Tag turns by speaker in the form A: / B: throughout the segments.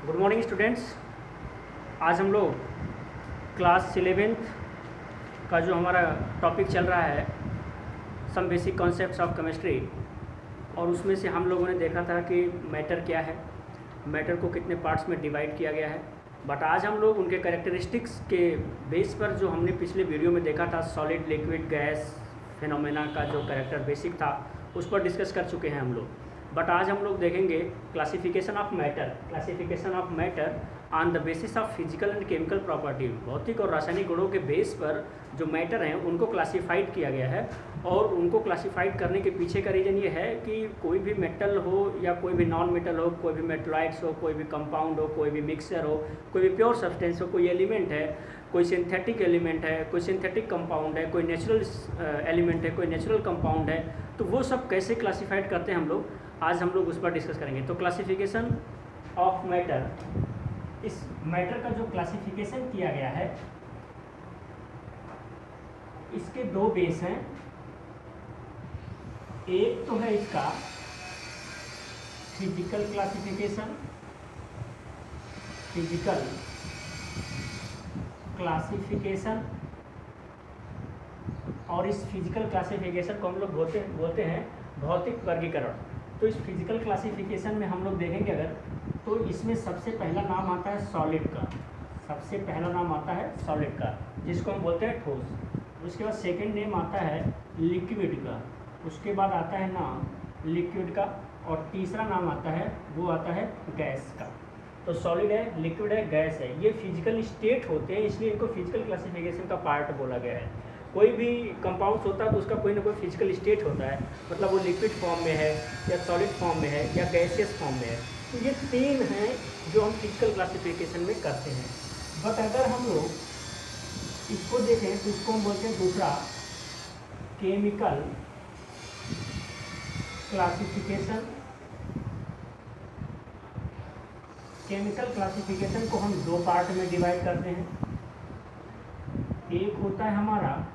A: Good morning students. आज हम लोग क्लास 11th का जो हमारा टॉपिक चल रहा है some basic concepts of chemistry, और उसमें से हम लोगों ने देखा था कि मैटर क्या है, मैटर को कितने पार्ट्स में डिवाइड किया गया है। बट आज हम लोग उनके कैरेक्टरिस्टिक्स के बेस पर जो हमने पिछले वीडियो में देखा था, सॉलिड लिक्विड गैस फिनोमेना का जो कैरेक्टर बेसिक था उस पर डिस्कस कर चुके हैं हम लोग। बट आज हम लोग देखेंगे classification of matter on the basis of physical and chemical property. भौतिक और रासायनिक गुणों के बेस पर जो मैटर हैं उनको क्लासिफाइड किया गया है, और उनको क्लासिफाइड करने के पीछे का रीज़न ये है कि कोई भी मेटल हो या कोई भी नॉन मेटल हो, कोई भी मेटलॉइड्स हो, कोई भी कंपाउंड हो, कोई भी मिक्सचर हो, कोई भी प्योर सब्सटेंस हो, कोई एलिमेंट है, कोई सिंथेटिक एलिमेंट है, कोई सिंथेटिक कंपाउंड है, कोई नेचुरल एलिमेंट है, कोई नेचुरल कंपाउंड है, तो वो सब कैसे क्लासिफाइड करते हैं हम लोग, आज हम लोग उस पर डिस्कस करेंगे। तो क्लासिफिकेशन ऑफ मैटर, इस मैटर का जो क्लासिफिकेशन किया गया है इसके दो बेस हैं। एक तो है इसका फिजिकल क्लासिफिकेशन, और इस फिजिकल क्लासिफिकेशन को हम लोग बोलते हैं भौतिक वर्गीकरण। तो इस फिजिकल क्लासिफिकेशन में हम लोग देखेंगे अगर, तो इसमें सबसे पहला नाम आता है सॉलिड का, जिसको हम बोलते हैं ठोस। उसके बाद सेकंड नेम आता है लिक्विड का, उसके बाद आता है नाम लिक्विड का, और तीसरा नाम आता है वो आता है गैस का। तो सॉलिड है, लिक्विड है, गैस है, ये फिजिकल स्टेट होते हैं, इसलिए इनको फिजिकल क्लासिफिकेशन का पार्ट बोला गया है। कोई भी कंपाउंड्स होता है तो उसका कोई ना कोई फिजिकल स्टेट होता है, मतलब वो लिक्विड फॉर्म में है या सॉलिड फॉर्म में है या गैसियस फॉर्म में है। तो ये तीन हैं जो हम फिजिकल क्लासिफिकेशन में करते हैं। बट अगर हम लोग इसको देखें तो इसको हम बोलते हैं दूसरा केमिकल क्लासिफिकेशन। केमिकल क्लासिफिकेशन को हम दो पार्ट में डिवाइड करते हैं। एक होता है हमारा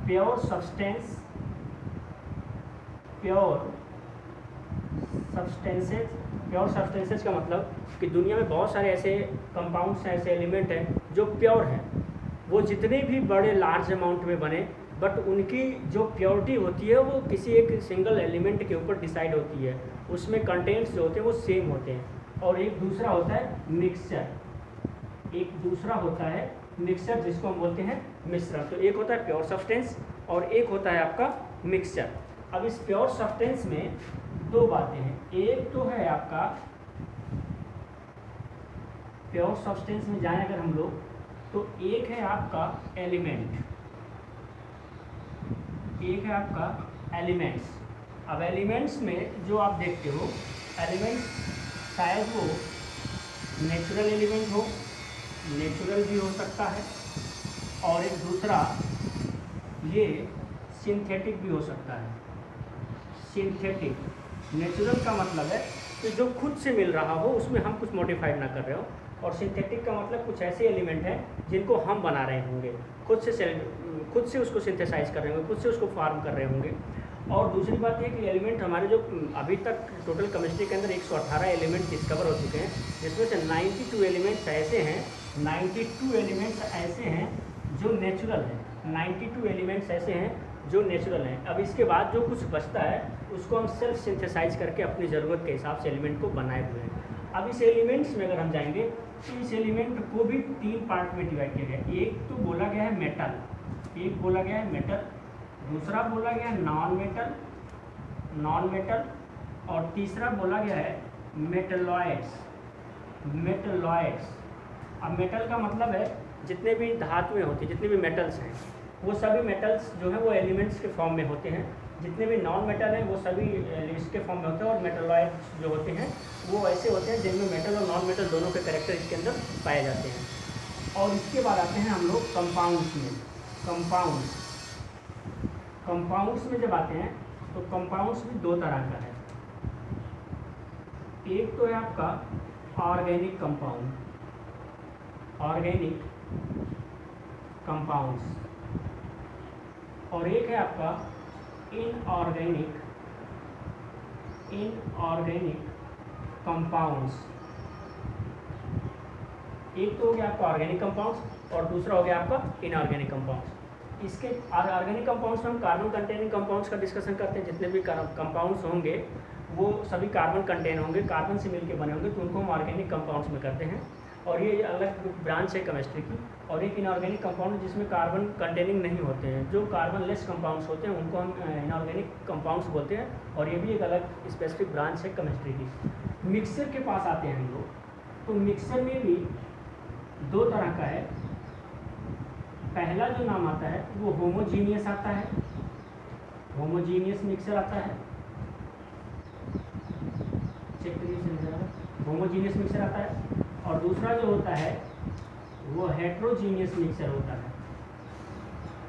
A: प्योर सब्सटेंसेज, प्योर सब्सटेंसेज का मतलब कि दुनिया में बहुत सारे ऐसे कंपाउंड्स हैं, ऐसे एलिमेंट हैं जो प्योर हैं। वो जितने भी बड़े लार्ज अमाउंट में बने, बट उनकी जो प्योरिटी होती है वो किसी एक सिंगल एलिमेंट के ऊपर डिसाइड होती है, उसमें कंटेंट्स जो होते हैं वो सेम होते हैं। और एक दूसरा होता है मिक्सचर, जिसको हम बोलते हैं मिश्रण। तो एक होता है प्योर सब्सटेंस और एक होता है आपका मिक्सचर। अब इस प्योर सब्सटेंस में दो बातें हैं। एक तो है आपका प्योर सब्सटेंस में जाएं अगर हम लोग, तो एक है आपका एलिमेंट्स। अब एलिमेंट्स में जो आप देखते हो, एलिमेंट्स शायद वो नेचुरल एलिमेंट हो, नेचुरल भी हो सकता है, और एक दूसरा ये सिंथेटिक भी हो सकता है। सिंथेटिक, नेचुरल का मतलब है कि जो खुद से मिल रहा हो उसमें हम कुछ मॉडिफाइड ना कर रहे हो, और सिंथेटिक का मतलब कुछ ऐसे एलिमेंट हैं जिनको हम बना रहे होंगे, खुद से उसको सिंथेसाइज कर रहे होंगे, खुद से उसको फॉर्म कर रहे होंगे। और दूसरी बात ये कि एलिमेंट हमारे जो अभी तक टोटल केमिस्ट्री के अंदर 118 एलिमेंट डिस्कवर हो चुके हैं, जिसमें से 92 एलिमेंट्स ऐसे हैं जो नेचुरल हैं। 92 एलिमेंट्स ऐसे हैं जो नेचुरल हैं। अब इसके बाद जो कुछ बचता है उसको हम सेल्फ सिंथेसाइज करके अपनी ज़रूरत के हिसाब से एलिमेंट को बनाए हुए हैं। अब इस एलिमेंट्स में अगर हम जाएंगे तो इस एलिमेंट को भी तीन पार्ट में डिवाइड किया गया है। एक तो बोला गया है मेटल, दूसरा बोला गया है नॉन मेटल, और तीसरा बोला गया है मेटलॉइड्स। अब मेटल का मतलब है जितने भी धातुएं होती हैं, जितने भी मेटल्स हैं, वो सभी मेटल्स जो हैं वो एलिमेंट्स के फॉर्म में होते हैं। जितने भी नॉन मेटल हैं वो सभी एलिमेंट्स के फॉर्म में होते हैं, और मेटलॉइड्स जो होते हैं वो ऐसे होते हैं जिनमें मेटल और नॉन मेटल दोनों के कैरेक्टर इसके अंदर पाए जाते हैं। और इसके बाद आते हैं हम लोग कंपाउंड्स में। कंपाउंड्स में जब आते हैं तो कंपाउंड्स भी दो तरह का है। एक तो है आपका ऑर्गेनिक कंपाउंड्स, और एक है आपका इनऑर्गेनिक कंपाउंड्स। एक तो हो गया आपका ऑर्गेनिक कंपाउंड्स और दूसरा हो गया आपका इनऑर्गेनिक कंपाउंड्स। इसके ऑर्गेनिक कंपाउंड्स में हम कार्बन कंटेनिंग कंपाउंड्स का डिस्कशन करते हैं। जितने भी कंपाउंड्स होंगे वो सभी कार्बन कंटेन होंगे, कार्बन से मिलकर बने होंगे, तो उनको हम ऑर्गेनिक कंपाउंड्स में करते हैं। और ये अलग ब्रांच है केमिस्ट्री की। और एक इनऑर्गेनिक कंपाउंड जिसमें कार्बन कंटेनिंग नहीं होते हैं, जो कार्बन लेस कंपाउंड्स होते हैं उनको हम इनऑर्गेनिक कंपाउंड्स बोलते हैं। और ये भी एक अलग स्पेसिफिक ब्रांच है केमिस्ट्री की। मिक्सचर के पास आते हैं हम लोग। तो मिक्सचर में भी दो तरह का है। पहला जो नाम आता है वो होमोजीनियस आता है, होमोजीनियस मिक्सचर आता है। चेक करिए, होमोजीनियस मिक्सचर आता है। और दूसरा जो होता है वो हेट्रोजीनियस मिक्सचर होता है,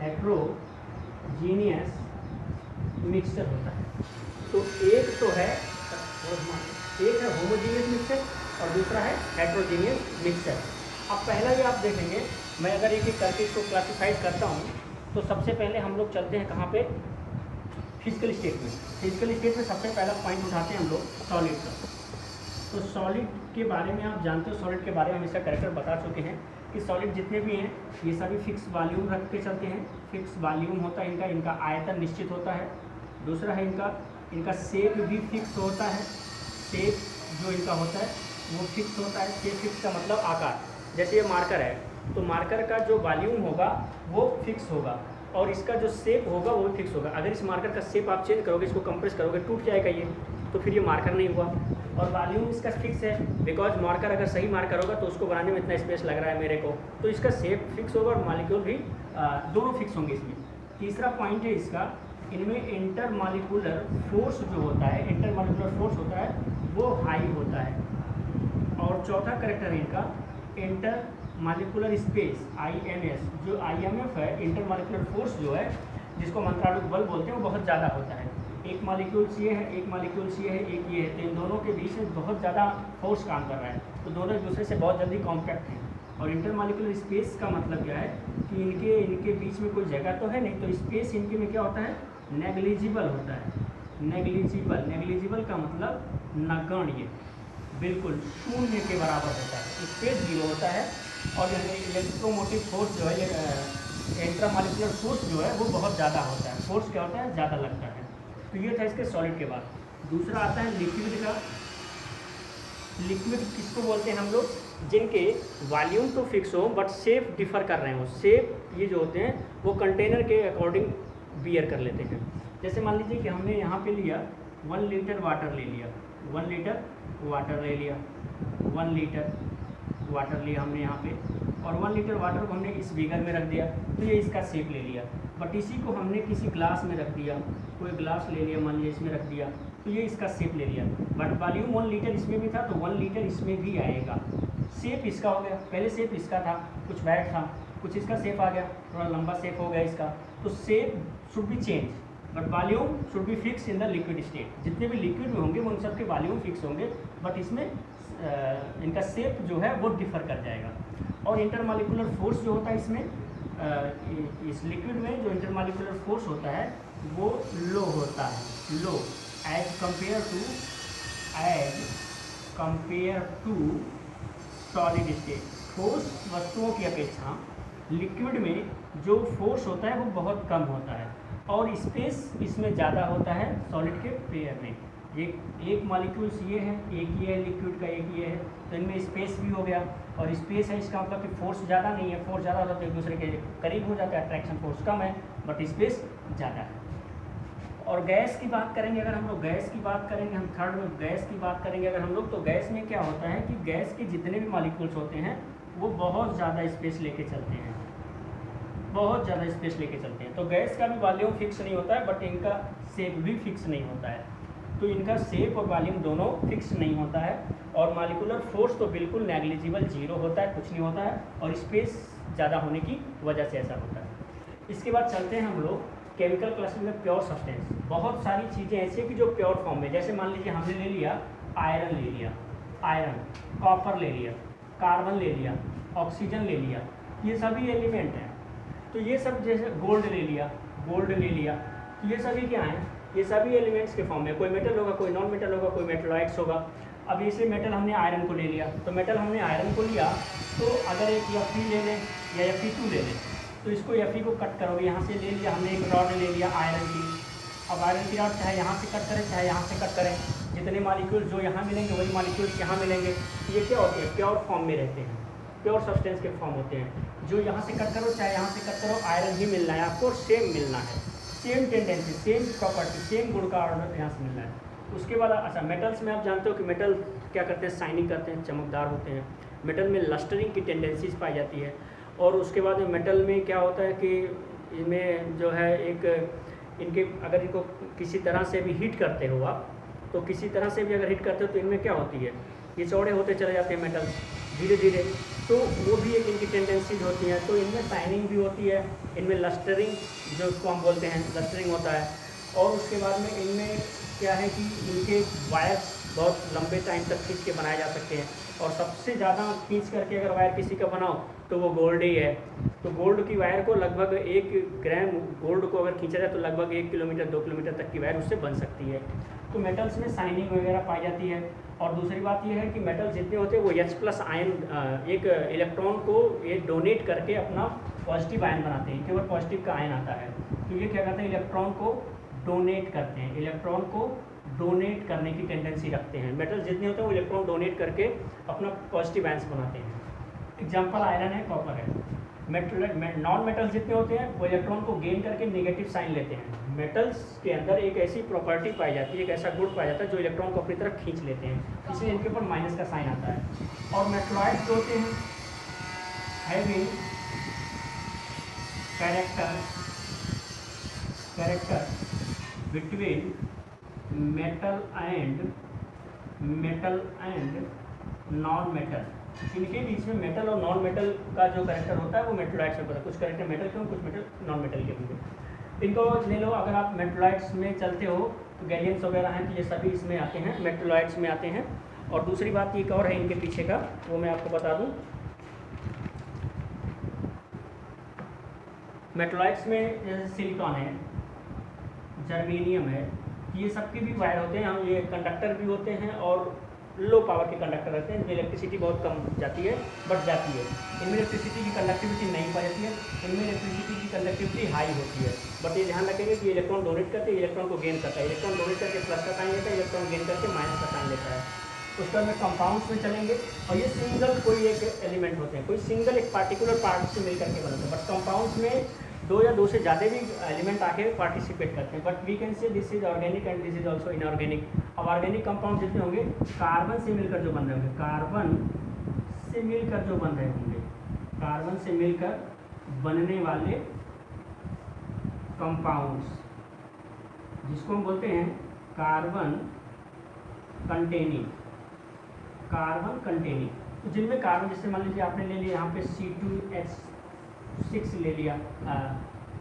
A: हेट्रोजीनियस मिक्सचर होता है। तो एक है होमोजीनियस मिक्सचर और दूसरा है हेट्रोजीनियस मिक्सचर। अब पहला ये आप देखेंगे, मैं अगर एक एक करके इसको क्लासिफाइड करता हूँ तो सबसे पहले हम लोग चलते हैं कहाँ पे, फिजिकल स्टेट में। फिजिकल स्टेट में सबसे पहला पॉइंट उठाते हैं हम लोग सॉलिड का। तो सॉलिड के बारे में आप जानते हो, सॉलिड के बारे में हम इसका कैरेक्टर बता चुके हैं कि सॉलिड जितने भी हैं ये सभी फिक्स वॉल्यूम रख के चलते हैं। फिक्स वॉल्यूम होता है इनका आयतन निश्चित होता है। दूसरा है इनका शेप भी फिक्स होता है। शेप जो इनका होता है वो फिक्स होता है। शेप फिक्स का मतलब आकार। जैसे ये मार्कर है तो मार्कर का जो वॉल्यूम होगा वो फिक्स होगा और इसका जो शेप होगा वो भी फिक्स होगा। अगर इस मार्कर का शेप आप चेंज करोगे, इसको कंप्रेस करोगे, टूट जाएगा ये, तो फिर ये मार्कर नहीं हुआ। और वॉल्यूम इसका फिक्स है, बिकॉज मार्कर अगर सही मार्कर होगा तो उसको बनाने में इतना स्पेस लग रहा है मेरे को, तो इसका शेप फिक्स होगा और मॉलिक्यूल भी दोनों फिक्स होंगे इसमें। तीसरा पॉइंट है इसका, इनमें इंटरमॉलिक्यूलर फोर्स जो होता है, इंटरमॉलिक्यूलर फोर्स होता है वो हाई होता है। और चौथा करेक्टर है इनका इंटरमॉलिक्यूलर स्पेस, IMS। जो IMF है, इंटरमॉलिक्यूलर फोर्स जो है, जिसको मंत्रालुक बल बोलते हैं, वो बहुत ज़्यादा होता है। एक मॉलिक्यूल्स ये है, एक मॉलिक्यूल्स ये है, एक ये है, तो इन दोनों के बीच में बहुत ज़्यादा फोर्स काम कर रहा है, तो दोनों एक दूसरे से बहुत जल्दी कॉम्पैक्ट हैं। और इंटरमॉलिक्यूलर स्पेस का मतलब क्या है कि इनके बीच में कोई जगह तो है नहीं, तो स्पेस इनके में क्या होता है, नेग्लिजिबल होता है। नेग्लिजिबल का मतलब नगण्य, बिल्कुल शून्य के बराबर होता है। स्पेस 0 होता है। और इलेक्ट्रोमोटिव फोर्स जो है, इंटरमॉलिक्यूलर फोर्स जो है वो बहुत ज़्यादा होता है। फोर्स क्या होता है, ज़्यादा लगता है। तो ये था इसके सॉलिड के बाद। दूसरा आता है लिक्विड का। लिक्विड किसको बोलते हैं हम लोग, जिनके वॉल्यूम तो फिक्स हो बट शेप डिफर कर रहे हो। शेप ये जो होते हैं वो कंटेनर के अकॉर्डिंग बियर कर लेते हैं। जैसे मान लीजिए कि हमने यहाँ पे लिया 1 लीटर वाटर ले लिया, 1 लीटर वाटर ले लिया, 1 लीटर वाटर लिया हमने यहाँ पे, और 1 लीटर वाटर को हमने इस बीगर में रख दिया, तो ये इसका शेप ले लिया। बट इसी को हमने किसी ग्लास में रख दिया, कोई ग्लास ले लिया, मान लीजिए इसमें रख दिया, तो ये इसका शेप ले लिया। बट वॉल्यूम 1 लीटर इसमें भी था, तो 1 लीटर इसमें भी आएगा। शेप इसका हो गया, पहले शेप इसका था, कुछ वाइट था, कुछ इसका शेप आ गया, थोड़ा लंबा शेप हो गया इसका। तो shape should be change but volume should be fix in the liquid state. जितने भी लिक्विड में होंगे उन सब के वॉल्यूम फिक्स होंगे, बट इसमें इनका शेप जो है वो डिफर कर जाएगा। और इंटरमॉलिक्यूलर फोर्स जो होता है इसमें, इस लिक्विड में जो इंटरमॉलिक्यूलर फोर्स होता है वो लो होता है, low as compare to solid state. ठोस वस्तुओं की अपेक्षा लिक्विड में जो फोर्स होता है वो बहुत कम होता है और स्पेस इसमें ज़्यादा होता है सॉलिड के पेयर में। एक मॉलिक्यूल्स ये है, एक ये है लिक्विड का, एक ये है, तो इनमें स्पेस भी हो गया। और स्पेस है इसका मतलब कि फोर्स ज़्यादा नहीं है, फोर्स ज़्यादा होता है तो एक दूसरे के करीब हो जाता है, अट्रैक्शन फोर्स कम है बट स्पेस ज़्यादा है। और गैस की बात करेंगे, अगर हम लोग गैस की बात करेंगे, हम थर्ड में गैस की बात करेंगे अगर हम लोग, तो गैस में क्या होता है कि गैस के जितने भी मॉलिक्यूल्स होते हैं वो बहुत ज़्यादा स्पेस लेके चलते हैं, बहुत ज़्यादा स्पेस लेके चलते हैं। तो गैस का भी वॉल्यूम फिक्स नहीं होता है बट इनका शेप भी फिक्स नहीं होता है। तो इनका शेप और वॉल्यूम दोनों फिक्स नहीं होता है। और मॉलिक्यूलर फोर्स तो बिल्कुल नेग्लिजिबल 0 होता है, कुछ नहीं होता है, और स्पेस ज़्यादा होने की वजह से ऐसा होता है। इसके बाद चलते हैं हम लोग केमिकल क्लासिफिकेशन में प्योर सब्सटेंस। बहुत सारी चीज़ें ऐसी हैं कि जो प्योर फॉर्म में, जैसे मान लीजिए हमने ले लिया आयरन, ले लिया आयरन, कॉपर ले लिया, कार्बन ले लिया, ऑक्सीजन ले लिया, ये सभी एलिमेंट हैं। तो ये सब, जैसे गोल्ड ले लिया, तो ये सभी क्या हैं, ये सभी एलिमेंट्स के फॉर्म में, कोई मेटल होगा, कोई नॉन मेटल होगा, कोई मेटलॉइड्स होगा। अब इसे मेटल हमने आयरन को ले लिया, तो मेटल हमने आयरन को लिया, तो अगर एक Fe ले लें या Fe2 ले लें, तो इसको Fe को कट करोगे, यहाँ से ले लिया हमने एक रॉड ले लिया आयरन की। अब आयरन की रॉड चाहे यहाँ से कट करें चाहे यहाँ से कट करें, जितने मालिक्यूल जो यहाँ मिलेंगे वही मालिक्यूल्स यहाँ मिलेंगे। ये क्या होते हैं, प्योर फॉर्म में रहते हैं, प्योर सब्सटेंस के फॉर्म होते हैं। जो यहाँ से कट करो चाहे यहाँ से कट करो, आयरन ही मिलना है आपको, सेम मिलना है, same tendency, same property, same गुण का ऑर्डर यहाँ से मिलना है। उसके बाद अच्छा, मेटल्स में आप जानते हो कि मेटल क्या करते हैं, शाइनिंग करते हैं, चमकदार होते हैं। मेटल में लस्टरिंग की टेंडेंसीज पाई जाती है। और उसके बाद मेटल में क्या होता है कि इनमें जो है एक इनके अगर इनको किसी तरह से भी हीट करते हो आप, तो किसी तरह से भी अगर हीट करते हो तो इनमें क्या होती है, ये चौड़े होते चले जाते हैं मेटल्स धीरे धीरे, तो वो भी एक इनकी टेंडेंसीज होती हैं। तो इनमें शाइनिंग भी होती है, इनमें लस्टरिंग जो उसको हम बोलते हैं लस्टरिंग होता है। और उसके बाद में इनमें क्या है कि इनके वायर्स बहुत लंबे टाइम तक खींच के बनाए जा सकते हैं। और सबसे ज़्यादा खींच करके अगर वायर किसी का बनाओ तो वो गोल्ड ही है। तो गोल्ड की वायर को लगभग 1 ग्राम गोल्ड को अगर खींचा जाए तो लगभग 1 किलोमीटर 2 किलोमीटर तक की वायर उससे बन सकती है। तो मेटल्स में शाइनिंग वगैरह पाई जाती है। और दूसरी बात ये है कि मेटल जितने होते हैं वो H+ आयन एक इलेक्ट्रॉन को ये डोनेट करके अपना पॉजिटिव आयन बनाते हैं, केवल पॉजिटिव का आयन आता है। तो ये क्या करते हैं, इलेक्ट्रॉन को डोनेट करते हैं, इलेक्ट्रॉन को डोनेट करने की टेंडेंसी रखते हैं। मेटल जितने होते हैं वो इलेक्ट्रॉन डोनेट करके अपना पॉजिटिव आयन्स बनाते हैं। एग्जाम्पल आयरन है, कॉपर है। नॉन मेटल्स जितने होते हैं वो इलेक्ट्रॉन को गेन करके नेगेटिव साइन लेते हैं। मेटल्स के अंदर एक ऐसी प्रॉपर्टी पाई जाती है, एक ऐसा गुण पाया जाता है जो इलेक्ट्रॉन को अपनी तरफ खींच लेते हैं, इसलिए इनके ऊपर माइनस का साइन आता है। और मेटलॉइड्स जो होते हैं having character between metal and non metal, इनके बीच में मेटल और नॉन मेटल का जो कैरेक्टर होता है वो मेटलॉइड्स में पता है। कुछ कैरेक्टर मेटल के होंगे, कुछ मेटल नॉन मेटल के होंगे। इनको ले लो, अगर आप मेटलॉइड्स में चलते हो तो गैलियम्स वगैरह हैं, तो ये सभी इसमें आते हैं, मेटलॉइड्स में आते हैं। और दूसरी बात एक और है इनके पीछे का, वो मैं आपको बता दूँ। मेटलॉइड्स में जैसे सिलिकॉन है, जर्मेनियम है, ये सबके भी वायर होते हैं, ये कंडक्टर भी होते हैं और लो पावर के कंडक्टर रहते हैं, इनमें इलेक्ट्रिसिटी बहुत कम जाती है बट जाती है। इनमें इलेक्ट्रिसिटी की कंडक्टिविटी नहीं पाई जाती है, इनमें इलेक्ट्रिसिटी की कंडक्टिविटी हाई होती है। बट ये ध्यान रखेंगे कि इलेक्ट्रॉन डोनेट करते हैं, इलेक्ट्रॉन को गेन करता है, इलेक्ट्रॉन डोनेट करके प्लस का साइन लेता है, इलेक्ट्रॉन गेन करके माइनस का साइन लेता है। उसके बाद में कंपाउंड्स में चलेंगे, और ये सिंगल कोई एक एलिमेंट होते हैं, कोई सिंगल एक पार्टिकुलर पार्ट से मिल करके बनते हैं। बट कंपाउंड्स में 2 या 2 से ज़्यादा भी एलिमेंट आके पार्टिसिपेट करते हैं। But we can say this is organic and this is also inorganic. अब ऑर्गेनिक कंपाउंड जितने होंगे कार्बन से मिलकर जो बन रहे होंगे, कार्बन से मिलकर जो बन रहे होंगे, कार्बन से मिलकर बनने वाले कंपाउंड्स जिसको हम बोलते हैं कार्बन कंटेनिंग। तो जिनमें कार्बन, जैसे मान लीजिए आपने ले लिया यहाँ पे C2H6 ले लिया,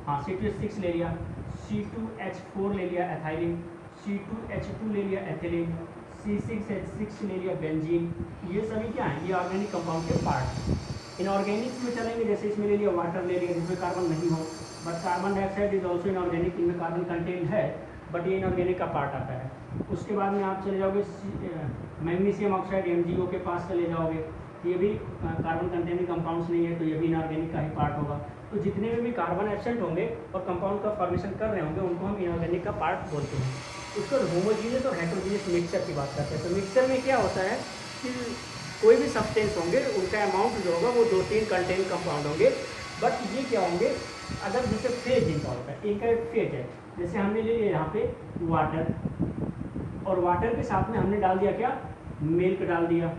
A: C2H6 ले लिया, C2H4 ले लिया एथाइलिन, C2H2 ले लिया एथिलीन, C6H6 ले लिया बेंजीन। ये सभी क्या है, ये ऑर्गेनिक कंपाउंड के पार्ट। इनऑर्गेनिक्स में चलेंगे, जैसे इसमें ले लिया वाटर ले लिया जिसमें कार्बन नहीं हो, but carbon dioxide is also inorganic, इनमें कार्बन कंटेन है बट ये इनऑर्गेनिक का पार्ट आता है। उसके बाद में आप चले जाओगे मैग्नीशियम ऑक्साइड MgO के पास चले जाओगे, ये भी कार्बन कंटेनिंग कंपाउंड्स नहीं है, तो ये भी इनऑर्गेनिक का ही पार्ट होगा। तो जितने में भी कार्बन एब्सेंट होंगे और कंपाउंड का फॉर्मेशन कर रहे होंगे उनको हम इनऑर्गेनिक का पार्ट बोलते हैं। उसको होमोजीनियस और हेट्रोजीनियस मिक्सचर की बात करते हैं। तो मिक्सचर में क्या होता है कि कोई भी सब्सटेंस होंगे उनका अमाउंट जो होगा वो 2-3 कंटेन कंपाउंड होंगे। बट ये क्या होंगे, अगर जैसे फेज इनका होता है, इनका एक फेज है, जैसे हमने ले लिया यहाँ पे वाटर, और वाटर के साथ में हमने डाल दिया क्या, मिल्क डाल दिया।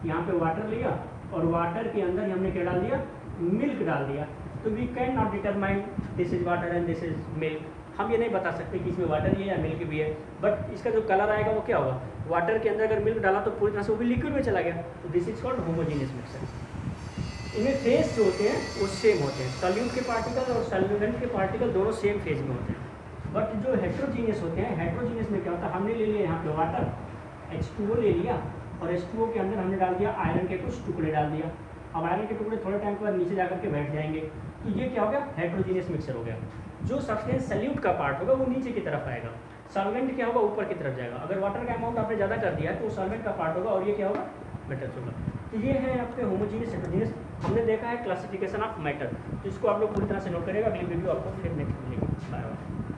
A: यहाँ पे वाटर लिया और वाटर के अंदर हमने क्या डाल दिया, मिल्क डाल दिया। तो we can not determine this is water and this is milk. हम ये नहीं बता सकते कि इसमें वाटर ही है या मिल्क भी है, बट इसका जो कलर आएगा वो क्या होगा, वाटर के अंदर अगर मिल्क डाला तो पूरी तरह से वो भी लिक्विड में चला गया। तो this is called homogeneous mixture. इनमें फेज जो होते हैं वो सेम होते हैं, सॉल्यूट के पार्टिकल और सॉल्वेंट के पार्टिकल दोनों सेम फेज में होते हैं। बट जो हेट्रोजीनियस होते हैं, हेट्रोजीनियस में क्या होता है, हमने ले लिया यहाँ पे वाटर H2O ले लिया और H2O के अंदर हमने डाल दिया आयरन के कुछ टुकड़े डाल दिया। अब आयरन के टुकड़े थोड़े टाइम के बाद नीचे जाकर के बैठ जाएंगे, तो ये क्या हो गया, हेट्रोजीनियस मिक्सचर हो गया। जो सब्सटेंस सल्यूट का पार्ट होगा वो नीचे की तरफ आएगा, सॉल्वेंट क्या होगा, ऊपर की तरफ जाएगा। अगर वाटर का अमाउंट आपने ज़्यादा कर दिया है तो वो सॉल्वेंट का पार्ट होगा और ये क्या होगा, मेटल्स होगा। तो ये है आपके होमोजीनियस हेटेरोजीनियस। हमने देखा है क्लासिफिकेशन ऑफ मैटर, तो इसको आप लोग पूरी तरह से नोट करेगा। अगली वीडियो आपको फिर नेक्स्ट मिलेगी। Bye bye.